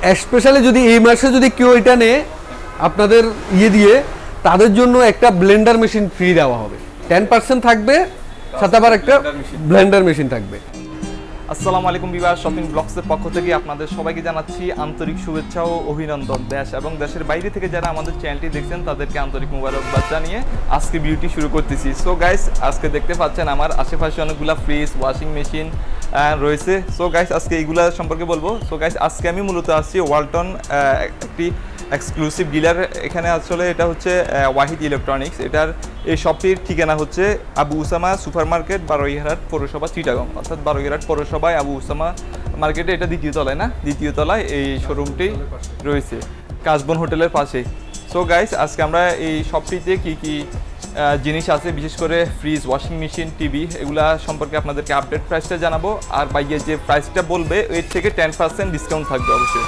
Specially যদি এই মাসে যদি কেউ এটা নেয় আপনাদের দিয়ে তাদের জন্য একটা ব্লেন্ডার মেশিন ফ্রি দেওয়া হবে, 10% থাকবে, সাথে আবার একটা ব্লেন্ডার মেশিন থাকবে। আসসালামু আলাইকুম ভিউয়ার, শপিং ব্লগসের পক্ষ থেকে আপনাদের সবাইকে জানাচ্ছি আন্তরিক শুভেচ্ছা ও অভিনন্দন। দেশ এবং দেশের বাইরে থেকে যারা আমাদের চ্যানেলটি দেখছেন তাদেরকে আন্তরিক মোবারকবাদ জানিয়ে আজকে ভিডিওটি শুরু করতেছি। সো গাইস, আজকে দেখতে পাচ্ছেন আমার আশেপাশে অনেকগুলো ফ্রিজ, ওয়াশিং মেশিন রয়েছে। সো গাইস, আজকে এইগুলা সম্পর্কে বলবো। সো গাইস, আজকে আমি মূলত আসছি ওয়ালটন একটি এক্সক্লুসিভ ডিলার। এখানে আসলে এটা হচ্ছে ওয়াহিদ ইলেকট্রনিক্স। এটার এই শপটির ঠিকানা হচ্ছে আবু উসামা সুপার মার্কেট, বারোইহাট পৌরসভা, চিটাগং। অর্থাৎ বারোইহাট পৌরসভায় আবু উসামা মার্কেটে এটা দ্বিতীয় তলায় না, দ্বিতীয় তলায় এই শোরুমটি রয়েছে, কাশবন হোটেলের পাশে। সো গাইস, আজকে আমরা এই শপটিতে কি কি জিনিস আছে, বিশেষ করে ফ্রিজ, ওয়াশিং মেশিন, টিভি, এগুলা সম্পর্কে আপনাদেরকে আপডেট প্রাইসটা জানাবো। আর বাইরে যে প্রাইসটা বলবে এর থেকে 10% ডিসকাউন্ট থাকবে অবশ্যই।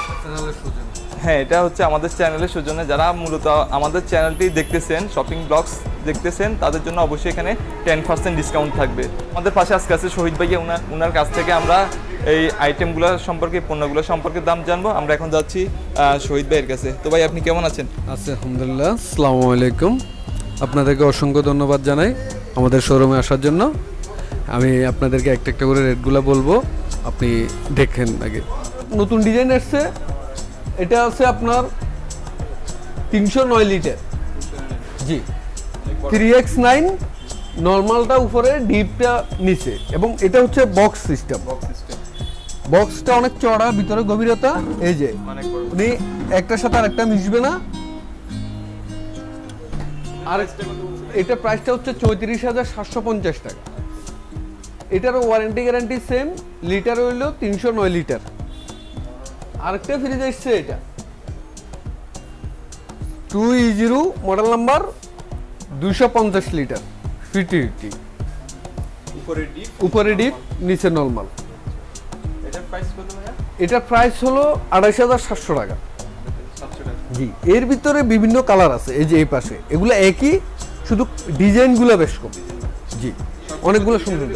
হ্যাঁ, এটা হচ্ছে আমাদের চ্যানেলের সৌজন্যে। যারা মূলত আমাদের চ্যানেলটি দেখতেছেন, শপিং ব্লগস দেখতেছেন, তাদের জন্য অবশ্যই এখানে 10% ডিসকাউন্ট থাকবে। আমাদের পাশে আজকে আছে শহীদ ভাইয়া। উনার কাছ থেকে আমরা এই আইটেমগুলো সম্পর্কে, পণ্যগুলো সম্পর্কে দাম জানবো। আমরা এখন যাচ্ছি শহীদ ভাইয়ের কাছে। তো ভাই, আপনি কেমন আছেন? আচ্ছা, আলহামদুলিল্লাহ। আসসালামু আলাইকুম। আপনাদেরকে অসংখ্য ধন্যবাদ জানাই আমাদের শোরুমে আসার জন্য। আমি আপনাদেরকে একটা একটা করে রেটগুলো বলবো, আপনি দেখেন আগে। নতুন ডিজাইন এসছে, এটা আছে আপনার 309 লিটার, জি, 3x9, নর্মালটা উপরে, ডিপটা নিচে, এবং এটা হচ্ছে বক্স সিস্টেম। বক্সটা অনেক চড়া, ভিতরে গভীরতা, এই যে উনি একটার সাথে আরেকটা মিশবে না। আর এটা প্রাইসটা হচ্ছে 34,750 টাকা। এটারও ওয়ারেন্টি গ্যারান্টি সেম, লিটার হইল 309 লিটার। আরেকটা ফ্রিজ এসছে, এটা 2E0 মডেল নাম্বার, 250 লিটার, ফিটি, উপরে ডিপ, নিচে নরমাল। এটার প্রাইস হলো 28,700 টাকা। জি, এর ভিতরে বিভিন্ন কালার আছে, এই যে এই পাশে, এগুলো একই, শুধু ডিজাইনগুলো বেশ কম। জি, অনেকগুলো সুন্দর,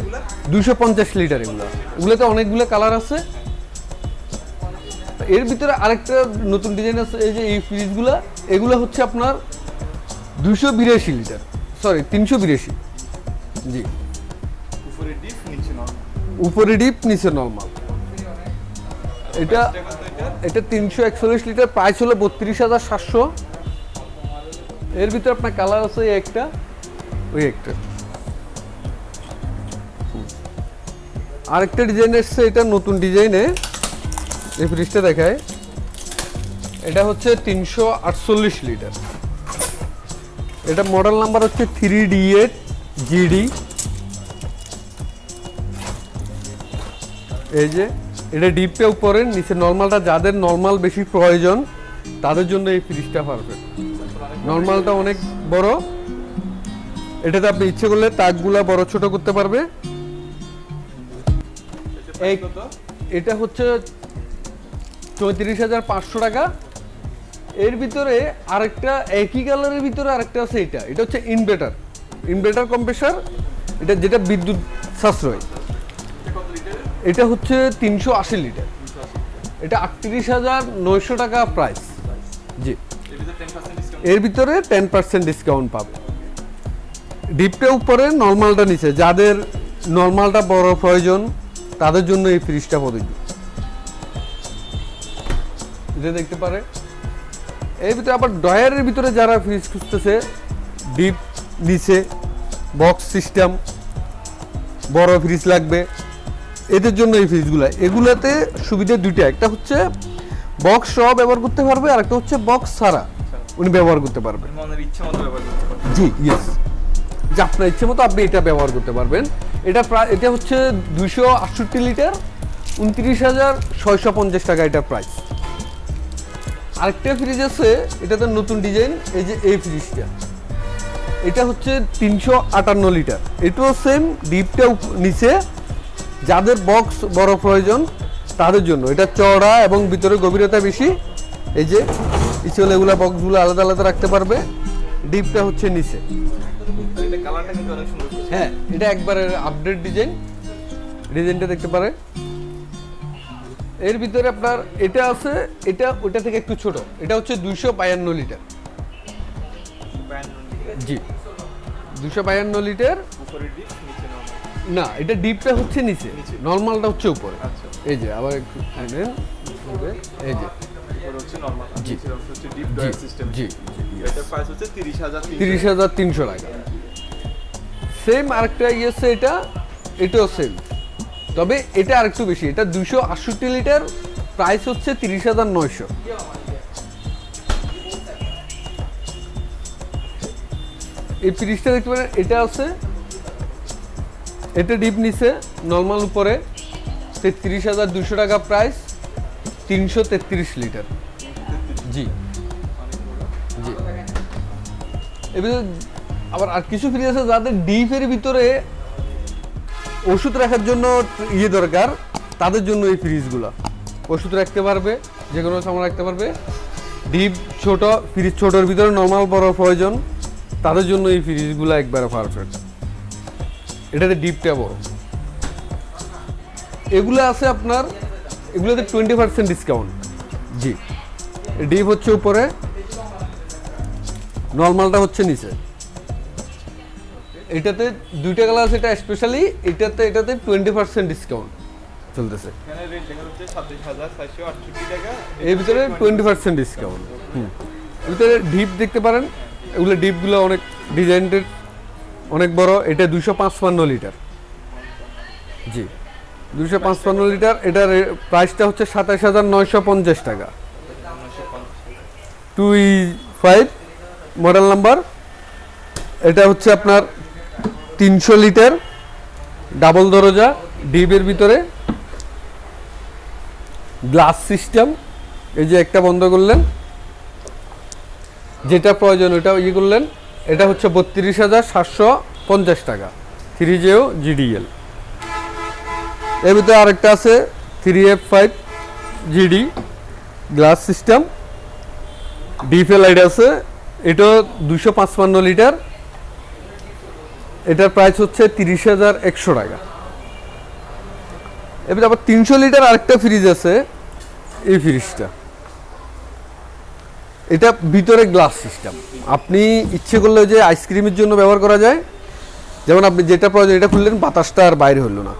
250 লিটার। এগুলোতে অনেকগুলো কালার আছে। এর ভিতরে আরেকটা নতুন ডিজাইন আছে, এই যে এই ফ্রিজগুলো, এগুলো হচ্ছে আপনার 282 লিটার, সরি 382। জি, উপরে ডিপ, নিচে নরমাল। এটা 341 লিটার, প্রাইস হলো 32,700। এর ভিতরে আপনার কালার আছে একটা, ওই একটা। আরেকটা ডিজাইন এসছে, এটা নতুন ডিজাইনে, এই ফ্রিজটা দেখায়। এটা হচ্ছে 348 লিটার। এটা মডেল নাম্বার হচ্ছে 3D8GD। এই যে এটা ডিপটা উপরে, নিচে নর্মালটা। যাদের নর্মাল বেশি প্রয়োজন তাদের জন্য এই ফ্রিজটা পারফেক্ট। নর্মালটা অনেক বড়, এটাতে আপনি ইচ্ছে করলে তাকগুলা বড় ছোট করতে পারবে। এটা হচ্ছে 34,500 টাকা। এর ভিতরে আরেকটা একই কালারের ভিতরে আরেকটা আছে, এটা হচ্ছে ইনভার্টার কম্প্রেসার, এটা যেটা বিদ্যুৎ সাশ্রয়। এটা হচ্ছে 380 লিটার। এটা 38,900 টাকা প্রাইস। জি, এর ভিতরে 10% ডিসকাউন্ট পাবে। ডিপটা উপরে, নর্মালটা নিচে। যাদের নর্মালটা বড় প্রয়োজন তাদের জন্য এই ফ্রিজটা প্রযোজ্য। এটা দেখতে পারে। এর ভিতরে আবার ডয়ারের ভিতরে যারা ফ্রিজ খুঁজতেছে, ডিপ নিচে, বক্স সিস্টেম, বড় ফ্রিজ লাগবে, এদের জন্য এই ফ্রিজগুলো। এগুলাতে সুবিধা দুইটা, একটা হচ্ছে বক্স সহ ব্যবহার করতে পারবে, আর একটা হচ্ছে বক্স ছাড়া উনি ব্যবহার করতে পারবেন। জি, ইয়েস, যে আপনার ইচ্ছে মতো আপনি এটা ব্যবহার করতে পারবেন। এটা হচ্ছে 268 লিটার, 29,650 টাকা এটা প্রাইস। আরেকটা ফ্রিজ আছে, এটাতে নতুন ডিজাইন, এই যে এই ফ্রিজটা, এটা হচ্ছে 358 লিটার। এটাও সেম, ডিপটা নিচে। যাদের বক্স বড় প্রয়োজন তাদের জন্য এটা চওড়া এবং ভিতরে গভীরতা বেশি। এই যে ইচ্ছে হলে এগুলা বক্সগুলো আলাদা আলাদা রাখতে পারবে। ডিপটা হচ্ছে নিচে। হ্যাঁ, এটা একবারে আপডেট ডিজাইনটা দেখতে পারে। এর ভিতরে আপনার এটা আছে, এটা ওটা থেকে একটু ছোট, এটা হচ্ছে 252 লিটার। জি 252 লিটার। উপরে ডিপ নিচে নরমাল। না, এটা ডিপটা হচ্ছে নিচে, নরমালটা হচ্ছে উপরে। আচ্ছা। এই যে আবার একটু নেন, এই যে উপরে হচ্ছে নরমাল, জি। নিচে হচ্ছে ডিপ ডয়ার সিস্টেম। জি এটার প্রাইস হচ্ছে 30,300। 30,300 টাকা। সেম আরেকটা ইয়েছে, এটাও সেম, তবে এটা আরেকটু বেশি, এটা 268 লিটার, প্রাইস হচ্ছে 30,900। এই ফ্রিজটা দেখতে পারেন, এটা আছে, এটা ডিপ নিচে, নর্মাল উপরে, 33,200 টাকা প্রাইস, 333 লিটার। জি জি। এবার আবার আর কিছু ফ্রিজ আছে যাদের ডিপের ভিতরে ওষুধ রাখার জন্য ইয়ে দরকার, তাদের জন্য এই ফ্রিজগুলো ওষুধ রাখতে পারবে, যে কোনো সামান রাখতে পারবে। ডিপ ছোট, ফ্রিজ ছোটোর ভিতরে নর্মাল বড় প্রয়োজন, তাদের জন্য এই ফ্রিজগুলো একবারে পারফেক্ট। এটাতে ডিপটা বড়। এগুলো আছে আপনার, এগুলোতে 20% ডিসকাউন্ট। জি, ডিপ হচ্ছে উপরে, নর্মালটা হচ্ছে নিচে। এটাতে দুইটা কালার আছে, এটা স্পেশালি এটাতে 20% ডিসকাউন্ট চলতেছে। এখানে রেট দেখা যাচ্ছে 27,468 টাকা। এর ভিতরে 20% ডিসকাউন্ট। এর ভিতরে ডিপ দেখতে পারেন, এগুলো ডিপগুলো অনেক ডিজাইনের, অনেক বড়। এটা 255 লিটার। জি 255 লিটার। এটার প্রাইসটা হচ্ছে 27,950 টাকা। 25 মডেল নাম্বার। এটা হচ্ছে আপনার 300 লিটার, ডাবল দরজা, ডিপের ভিতরে, গ্লাস সিস্টেম। এই যে একটা বন্ধ করলেন, যেটা প্রয়োজন ওটা ইয়ে করলেন। এটা হচ্ছে 32,750 টাকা, 3JO GDL। এর ভিতরে আরেকটা আছে 3F5 GD, গ্লাস সিস্টেম, ডিপে লাইট আছে। এটা 255 লিটার, এটার প্রাইস হচ্ছে 30,100 টাকা। এবার আবার 300 লিটার আরেকটা ফ্রিজ আছে, এই ফ্রিজটা, এটা ভিতরে গ্লাস সিস্টেম। আপনি ইচ্ছে করলে যে আইসক্রিমের জন্য ব্যবহার করা যায়, যেমন আপনি যেটা প্রয়োজন এটা খুললেন, বাতাসটা আর বাইরে হলো না।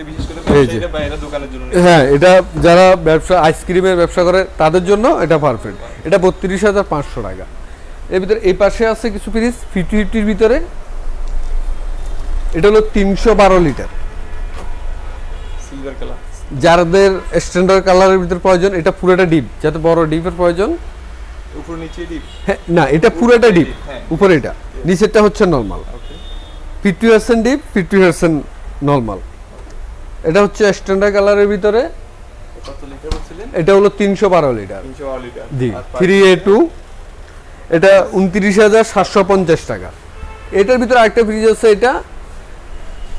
বিশেষ করে এই যে। ব্যবসায়ীরা বাইরে দোকানের জন্য হ্যাঁ, এটা যারা ব্যবসা আইসক্রিমের ব্যবসা করে তাদের জন্য এটা পারফেক্ট। এটা 32,500 টাকা। এর ভিতরে এই পাশে আছে কিছু ফ্রিজ 50-50 ভিতরে। এটা হলো 312 লিটার, সিলভার কালার। যাদের স্ট্যান্ডার্ড কালারের ভিতরে প্রয়োজন, এটা পুরোটা ডিপ, যাতে বড় ডিপের প্রয়োজন। উপর নিচে ডিপ। হ্যাঁ, না এটা পুরোটা ডিপ, হ্যাঁ। উপরে এটা, নিচেরটা হচ্ছে নর্মাল। ওকে। 50% ডিপ, 50% নর্মাল। এটা হচ্ছে স্ট্যান্ডার্ড কালারের ভিতরে। কত লিটার বলছিলেন? এটা হলো 312 লিটার। 312 লিটার। জি, আর 3A2। এটা 29,750 টাকা। এটার ভিতরে আরেকটা ফ্রিজ আছে, এটা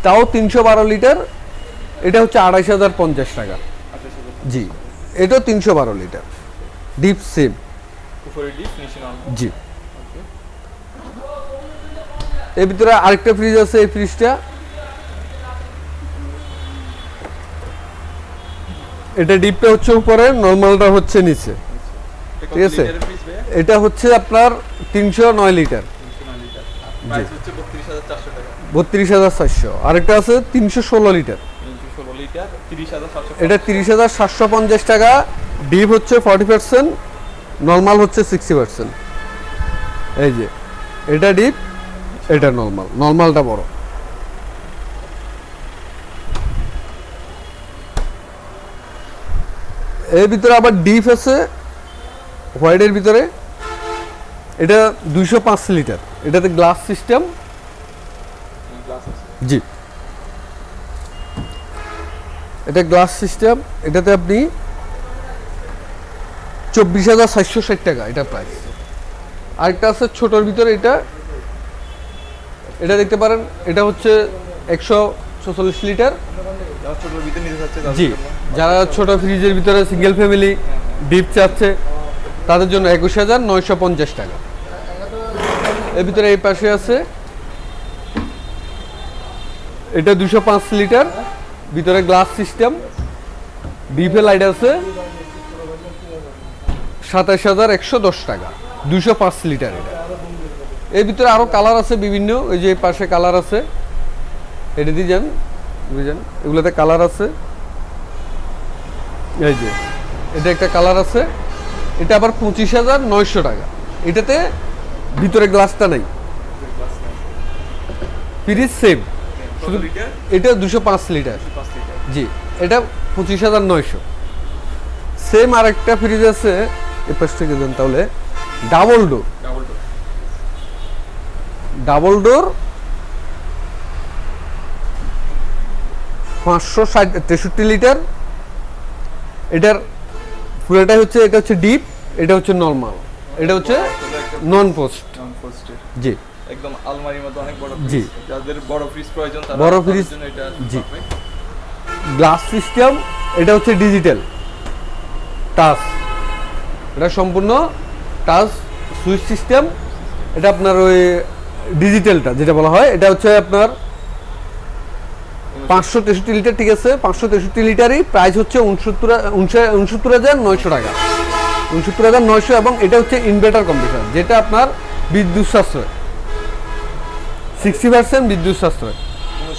তাও 312 লিটার। এটা হচ্ছে 28,050 টাকা। 28,000। জি, এটাও 312 লিটার, ডিপ সেম। উপরে ডিপ, নিচে নরমাল। জি। এর ভিতরে আরেকটা ফ্রিজ আছে, এই ফ্রিজটা, এটা ডিপটা হচ্ছে উপরে, নর্মালটা হচ্ছে নিচে। ঠিক আছে, এটা হচ্ছে আপনার 309 লিটার। 309 লিটার। প্রাইস হচ্ছে 32,400 টাকা। 32,400। আরেকটা আছে 316 লিটার, 316 লিটার, 30,700। এটা 30,750 টাকা। ডিপ হচ্ছে 40%, নর্মাল হচ্ছে 60%। এই যে এটা ডিপ, এটা নর্মাল, নর্মালটা বড়। এর ভিতরে আবার ডিপ আছে হোয়াইটের ভিতরে। এটা 205 লিটার, এটাতে গ্লাস সিস্টেম। গ্লাস আছে। জি, এটা গ্লাস সিস্টেম। এটাতে আপনি 24,760 টাকা এটা প্রাইস। আরেকটা আছে ছোটোর ভিতরে, এটা দেখতে পারেন, এটা হচ্ছে 146 লিটার। যারা ছোটর ভিতরে নিতে চাচ্ছে তাদের জি, জন্য। যারা ছোট ফ্রিজের ভিতরে সিঙ্গেল ফ্যামিলি ডিপ চাচ্ছে, তাদের জন্য 21,950 টাকা। এর ভিতরে এই পাশে আছে, এটা 205 লিটার, ভিতরে গ্লাস সিস্টেম। ডিপে লাইট আছে 27,110 টাকা, 205 লিটার। এটা এর ভিতরে আরো কালার আছে বিভিন্ন, ওই যে পাশে কালার আছে, এটা দিয়ে যান বুঝলেন, এগুলোতে কালার আছে। এই যে এটা একটা কালার আছে, এটা আবার 25,900 টাকা। এটাতে ভিতরে গ্লাসটা নাই, ফ্রিজ সেম, কত লিটার? এটা 205 লিটার। 5 লিটার। জি, এটা 25,900। সেম আর একটা ফ্রিজ আছে এ পাশ থেকে দেন তাহলে, double door, double door. Double door 563 litre. এটার পুরোটাই হচ্ছে, এটা হচ্ছে ডিপ, এটা হচ্ছে নরমাল, এটা হচ্ছে নন পোস্ট। নন পোস্টের। জি একদম আলমারির মতো অনেক বড় জি। ফ্রিজ। যাদের বড় ফ্রিজ প্রয়োজন তারা বড় তাদের ফ্রিজ, জন্য এটা জি। perfect। গ্লাস সিস্টেম, এটা হচ্ছে ডিজিটাল টাচ, এটা সম্পূর্ণ টাচ সুইচ সিস্টেম। এটা আপনার ওই ডিজিটালটা যেটা বলা হয়, এটা হচ্ছে আপনার 563 লিটার, ঠিক আছে। 563 লিটারই প্রাইস হচ্ছে 69,900 টাকা, 69,900। এবং এটা হচ্ছে ইনভার্টার কম্পিউটার, যেটা আপনার বিদ্যুৎ সাশ্রয় 60% বিদ্যুৎ সাশ্রয়,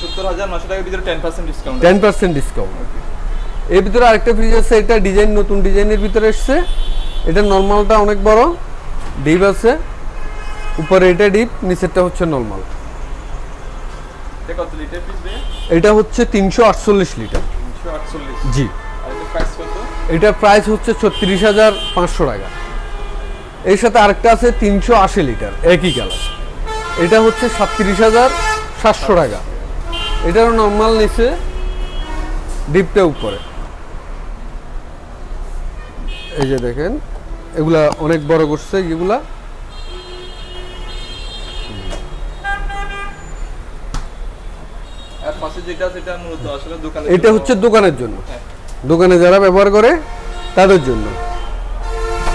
69,900 টাকার ভিতরে 10% ডিসকাউন্ট। 10% ডিসকাউন্ট। এর ভিতরে আরেকটা ফ্রিজ আছে, এটা ডিজাইন, নতুন ডিজাইনের ভিতরে এসছে। এটা নর্মালটা অনেক বড়, ডিপ আছে, উপরে এটা ডিপ, নিচেরটা হচ্ছে নর্মাল। এটা কত লিটার ফ্রিজ ভাই? এটা হচ্ছে 348 লিটার। 348। জি, আর এটা প্রাইস কত? এটার প্রাইস হচ্ছে 36,500 টাকা। এর সাথে আরেকটা আছে 380 লিটার, একই কালার, এটা হচ্ছে 37,700 টাকা। এটারও নর্মাল নিচে, ডিপটা উপরে। এই যে দেখেন, এগুলা অনেক বড় করছে এগুলা। আর পাশে যেটা সেটা মূলত আসলে দোকানে এটা হচ্ছে দোকানের জন্য, হ্যাঁ। দোকানে যারা ব্যবহার করে তাদের জন্য।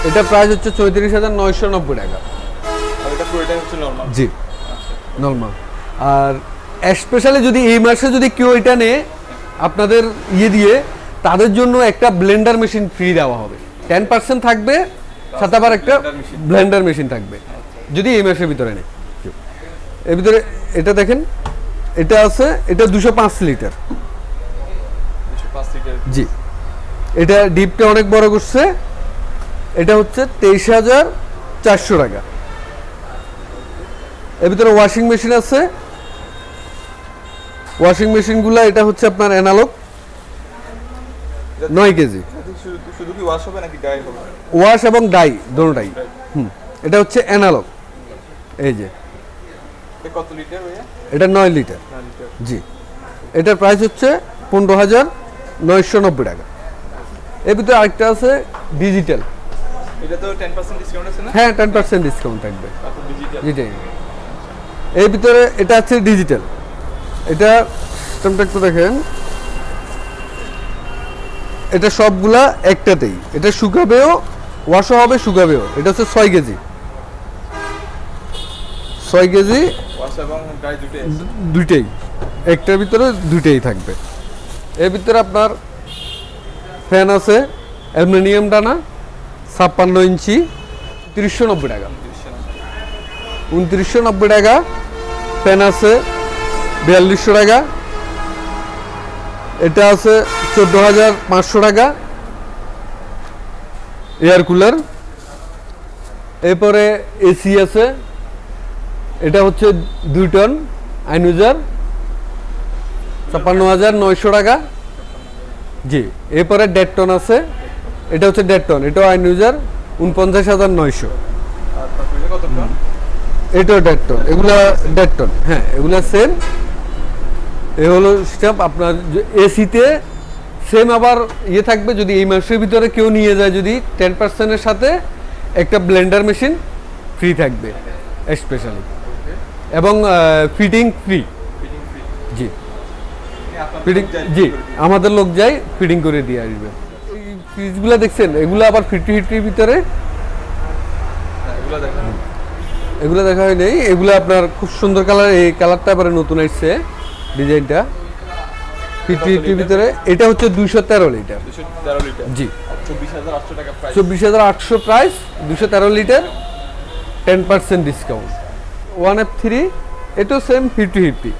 এটা প্রাইস হচ্ছে 34,990 টাকা। আর এটা পুরোটাই হচ্ছে নরমাল। জি, নর্মাল। আর স্পেশালি যদি এই মাসে যদি কেউ এটা নেয় আপনাদের ইয়ে দিয়ে, তাদের জন্য একটা ব্লেন্ডার মেশিন ফ্রি দেওয়া হবে, 10% থাকবে, সাথে আবার একটা ব্লেন্ডার মেশিন থাকবে যদি এই মাসের ভিতরে নেয়। এর ভিতরে এটা দেখেন, এটা আছে, এটা 205 লিটার। 205 লিটার। জি, এটা ডিপটা অনেক বড় করছে, এটা হচ্ছে 23,400 টাকা। এর ভিতরে ওয়াশিং মেশিন আছে, ওয়াশিং মেশিনগুলো এটা হচ্ছে আপনার অ্যানালগ, 9 কেজি। শুধু কি ওয়াশ হবে নাকি ডাই হবে? ওয়াশ এবং ডাই দুটোটাই। এটা হচ্ছে অ্যানালগ। এই যে এটা কত লিটার ভাইয়া? এটা 9 লিটার। 9 লিটার। জি, এটার প্রাইস হচ্ছে 15,990 টাকা। এর ভিতরে আরেকটা আছে ডিজিটাল। এটা তো 10% ডিসকাউন্ট আছে না? হ্যাঁ, 10% ডিসকাউন্ট থাকবে। তারপর ডিজিটাল। যেটাই এর ভিতরে এটা আছে ডিজিটাল। এটা সিস্টেমটা একটু দেখেন, এটা সবগুলা একটাতেই, এটা শুকাবেও, ওয়াশও হবে, শুকাবেও। এটা হচ্ছে 6 কেজি, 6 কেজি ওয়াশ এবং ডাই দুটোই আছে। দুইটাই, একটার ভিতরে দুইটাই থাকবে। এর ভিতরে আপনার ফ্যান আছে, অ্যালুমিনিয়াম টানা, 56 ইঞ্চি, 390 টাকা। 2990 টাকা। ফ্যান আছে 4200 টাকা। এটা আছে 14,500 টাকা। Air cooler. এরপরে এসি আছে, এটা হচ্ছে 2 টন আইনুজার, 56,900 টাকা। জি, এরপরে 1.5 টন আছে, এটা হচ্ছে 1.5 টন, এটাও আইনুজার, 49,900। আর তারপর এটা কত টন? এটাও 1.5 টন, এগুলা 1.5 টন। হ্যাঁ, এগুলা সেম। এ হলো সিস্টেম আপনার এসিতে সেম। আবার ইয়ে থাকবে, যদি এই মাসের ভিতরে কেউ নিয়ে যায়, যদি 10%-এর সাথে একটা ব্লেন্ডার মেশিন ফ্রি থাকবে স্পেশালি, এবং ফিটিং ফ্রি। Fitting free. জি, আপনার ফিটিং, জি, আমাদের লোক যায় ফিটিং করে দিয়ে আসবে। এই ফ্রিজগুলো দেখছেন, এগুলো আবার 50-50 ভিতরে, এগুলো দেখেন। এগুলো দেখা হয় নাই। এগুলো আপনার খুব সুন্দর কালার, এই কালারটা আবার নতুন আসছে ডিজাইনটা। ফিফটি ফিফটির ভিতরে এটা হচ্ছে 213 লিটার 213 লিটার। জি 24,800 টাকা price. 24,800 price, 213 litre, 10% discount. 1F3 এটাও সেম ফিফটি ফিফটি,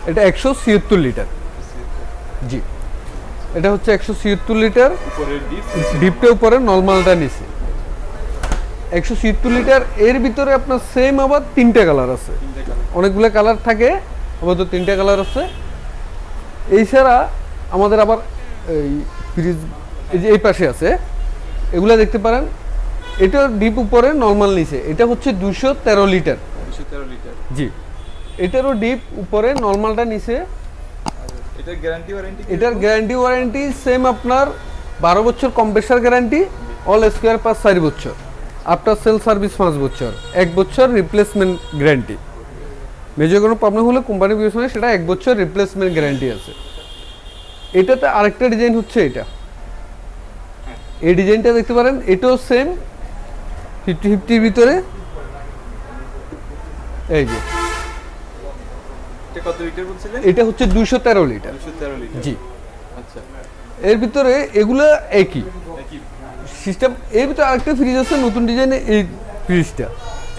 এটা 176 লিটার। জি এটা হচ্ছে 176 লিটার, উপরের ডিপ ডিপটা উপরে নর্মালটা নিচে। 176 লিটার, এর ভিতরে আপনার সেম আবার 3টা কালার আছে, অনেকগুলো কালার থাকে, আবার তো 3টা কালার আছে। এছাড়া আমাদের আবার এই ফ্রিজ এই যে এই পাশে আছে, এগুলা দেখতে পারেন, এটা ডিপ উপরে নর্মাল নিচে, এটা হচ্ছে 213 লিটার। 213 লিটার। জি এটারও ডিপ উপরে নর্মালটা নিচে। এটার গ্যারান্টি ওয়ারেন্টি? এটার গ্যারান্টি ওয়ারেন্টি সেম আপনার 12 বছর compressor guarantee, all square pass 4 বছর, আফটার সেল সার্ভিস 5 বছর, 1 বছর রিপ্লেসমেন্ট গ্যারান্টি। মেজর কোনো প্রবলেম হলে কোম্পানি বিবেচনায় সেটা 1 বছর রিপ্লেসমেন্ট গ্যারান্টি আছে। এটাতে আরেকটা ডিজাইন হচ্ছে এটা, এই ডিজাইনটা দেখতে পারেন, এটাও সেম ফিফটি ফিফটির ভিতরে। এই যে এটা কত লিটার বলছিলেন? এটা হচ্ছে 213 লিটার। 213 লিটার। জি আচ্ছা, এর ভিতরে এগুলো একই কি সিস্টেম। এর ভিতরে আরেকটা ফ্রিজ আছে নতুন ডিজাইনে, এই ফ্রিজটা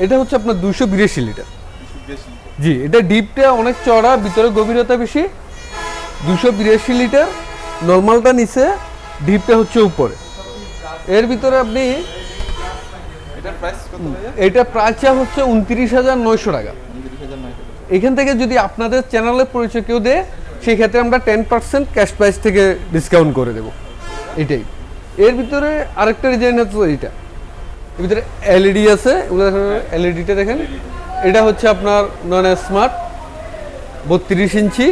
এটা হচ্ছে আপনার 282 লিটার। 282 লিটার। জি এটা ডিপটা অনেক চড়া, ভিতরে গভীরতা বেশি, 282 লিটার, নর্মালটা নিচে, ডিপটা হচ্ছে উপরে। এর ভিতরে আপনি এটার প্রাইস কত ভাইয়া? এটা প্রাইসটা হচ্ছে 29,900 টাকা। 29,900 টাকা। এখান থেকে যদি আপনাদের চ্যানেলের পরিচয় কেউ দেয়, সেই ক্ষেত্রে আমরা 10% ক্যাশ প্রাইস থেকে ডিসকাউন্ট করে দেব, এটাই। এর ভিতরে আরেকটা ডিজাইন আছে, এইটা এর ভিতরে এলইডি আছে, এলইডিটা দেখেন, এটা হচ্ছে আপনার নন স্মার্ট 32 ইঞ্চি।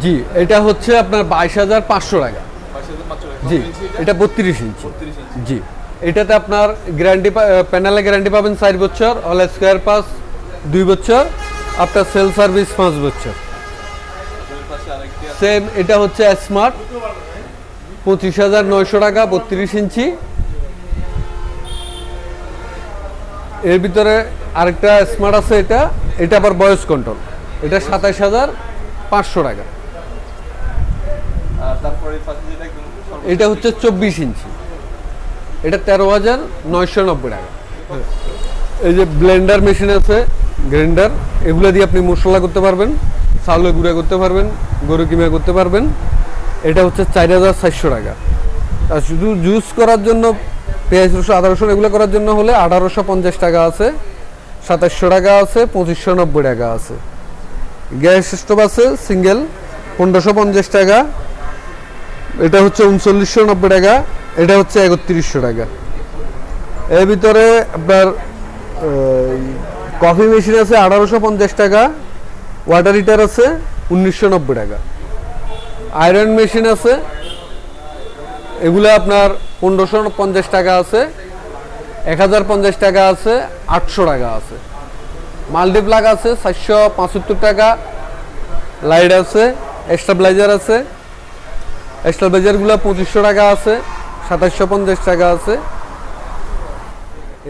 জি এটা হচ্ছে আপনার 22,500 টাকা। 22,500 টাকা। জি কত ইঞ্চি এটা? এটা 32 ইঞ্চি। 32 ইঞ্চি। জি এটাতে আপনার গ্যারান্টি, প্যানেলে গ্যারান্টি পাবেন 4 বছর, অল স্কোয়ার পাস 2 বছর, আফটার সেল সার্ভিস 5 বছর। এর পাশে আরেকটি আছে। সেম এটা হচ্ছে স্মার্ট 25,900 টাকা, 32 ইঞ্চি। এর ভিতরে আরেকটা স্মার্ট আছে, এটা এটা আবার ভয়েস কন্ট্রোল, এটা 27,500 টাকা। আর তারপরে এই পাশে যেটা একদম সর্বোচ্চ এটা হচ্ছে 24 ইঞ্চি, এটা 13,990 টাকা। এই যে ব্লেন্ডার মেশিন আছে, গ্রাইন্ডার, এগুলো দিয়ে আপনি মশলা করতে পারবেন, চাউলের গুঁড়া করতে পারবেন, গরু কিমা করতে পারবেন। এটা হচ্ছে 4,400 টাকা। আর শুধু জুস করার জন্য, পেঁয়াজ রসুন আদা রসুন এগুলো করার জন্য হলে 1,850 টাকা আছে, 2,700 টাকা আছে, 2,590 টাকা আছে। গ্যাস স্টোভ আছে সিঙ্গেল 1,550 টাকা, এটা হচ্ছে 3,990 টাকা, এটা হচ্ছে 3,100 টাকা। এর ভিতরে আপনার কফি মেশিন আছে 1,850 টাকা, ওয়াটার হিটার আছে 1,990 টাকা, আয়রন মেশিন আছে, এগুলো আপনার 1,550 টাকা আছে, 1,050 টাকা আছে, 800 টাকা আছে। মাল্টিপ্লাগ আছে 475 টাকা, লাইট আছে, স্টেবিলাইজার আছে, স্টেবিলাইজারগুলো 2,500 টাকা আছে, 2,750 টাকা আছে।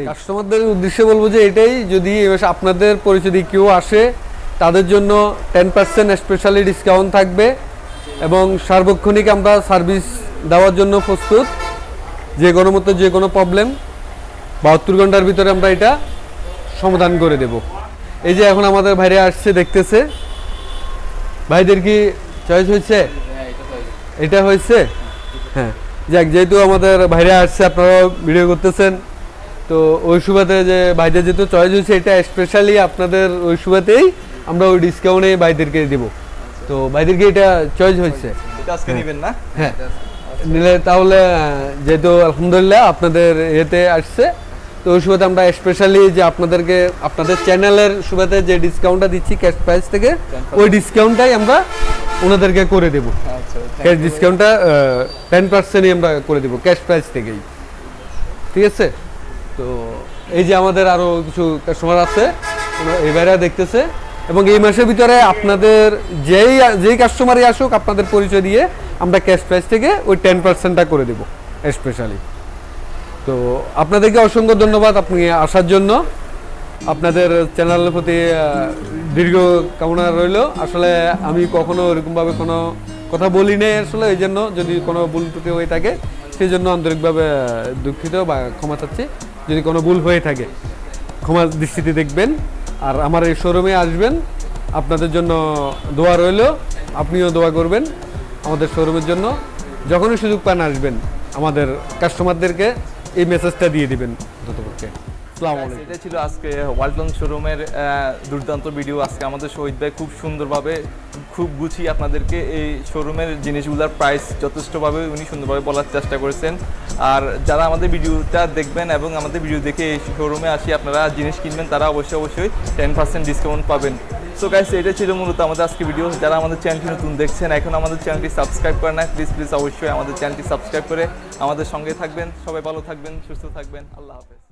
কাস্টমারদের উদ্দেশ্যে বলবো যে এটাই, যদি আপনাদের পরিচয় দিয়ে কেউ আসে তাদের জন্য 10% স্পেশালি ডিসকাউন্ট থাকবে, এবং সার্বক্ষণিক আমরা সার্ভিস দেওয়ার জন্য প্রস্তুত। যে কোনো মতো যে কোনো প্রবলেম 72 ঘন্টার ভিতরে আমরা এটা সমাধান করে দেব। এই যে এখন আমাদের ভাইরা আসছে, দেখতেছে, ভাইদের কি চয়েস হয়েছে? এটা হয়েছে, হ্যাঁ। যাক, যেহেতু আমাদের ভাইরা আসছে, আপনারা ভিডিও করতেছেন, তো ওই সুবাদে যে ভাইদের যেহেতু চয়েস হয়েছে, এটা স্পেশালি আপনাদের ওই সুবাদেই আমরা ওই ডিসকাউন্টে ভাইদেরকে দেব। তো ভাইদেরকে এটা চয়েস হয়েছে, এটা আজকে নেবেন না? হ্যাঁ নিলে তাহলে যেহেতু আলহামদুলিল্লাহ আপনাদের এতে আসছে, তো ওই সুবাদে আমরা স্পেশালি যে আপনাদেরকে, আপনাদের চ্যানেলের সুবাদে যে ডিসকাউন্টটা দিচ্ছি ক্যাশ প্রাইস থেকে, ওই ডিসকাউন্টটাই আমরা ওনাদেরকে করে দেব। আচ্ছা, ক্যাশ ডিসকাউন্টটা 10%ই আমরা করে দেব ক্যাশ প্রাইস থেকেই, ঠিক আছে? তো এই যে আমাদের আরও কিছু কাস্টমার আছে, এই ভাইরা দেখতেছে, এবং এই মাসের ভিতরে আপনাদের যেই কাস্টমারই আসুক, আপনাদের পরিচয় দিয়ে আমরা ক্যাশ প্রাইস থেকে ওই 10%টা করে দেব স্পেশালি। তো আপনাদেরকে অসংখ্য ধন্যবাদ আপনি আসার জন্য, আপনাদের চ্যানেলের প্রতি দীর্ঘ কামনা রইল। আসলে আমি কখনো ওরকমভাবে কোনো কথা বলি নাই, আসলে এই জন্য যদি কোনো ভুল ত্রুটি হয়ে থাকে সেই জন্য আন্তরিকভাবে দুঃখিত বা ক্ষমা চাচ্ছি। যদি কোনো ভুল হয়ে থাকে ক্ষমা দৃষ্টিতে দেখবেন। আর আমার এই শোরুমে আসবেন, আপনাদের জন্য দোয়া রইল, আপনিও দোয়া করবেন আমাদের শোরুমের জন্য। যখনই সুযোগ পান আসবেন, আমাদের কাস্টমারদেরকে এই মেসেজটা দিয়ে দিবেন অন্ততপক্ষে। আসসালামু আলাইকুম। এটা ছিল আজকে ওয়ালটন শোরুমের দুর্দান্ত ভিডিও। আজকে আমাদের শহীদ ভাই খুব সুন্দরভাবে খুব গুছিয়ে আপনাদেরকে এই শোরুমের জিনিসগুলোর প্রাইস যথেষ্টভাবে উনি সুন্দরভাবে বলার চেষ্টা করেছেন। আর যারা আমাদের ভিডিওটা দেখবেন এবং আমাদের ভিডিও দেখে এই শোরুমে আসি আপনারা জিনিস কিনবেন, তারা অবশ্যই 10% ডিসকাউন্ট পাবেন। সো গাইস, এটা ছিল মূলত আমাদের আজকে ভিডিও। যারা আমাদের চ্যানেলটি নতুন দেখছেন, এখন আমাদের চ্যানেলটি সাবস্ক্রাইব করে না, প্লিজ অবশ্যই আমাদের চ্যানেলটি সাবস্ক্রাইব করে আমাদের সঙ্গে থাকবেন। সবাই ভালো থাকবেন, সুস্থ থাকবেন। আল্লাহ হাফেজ।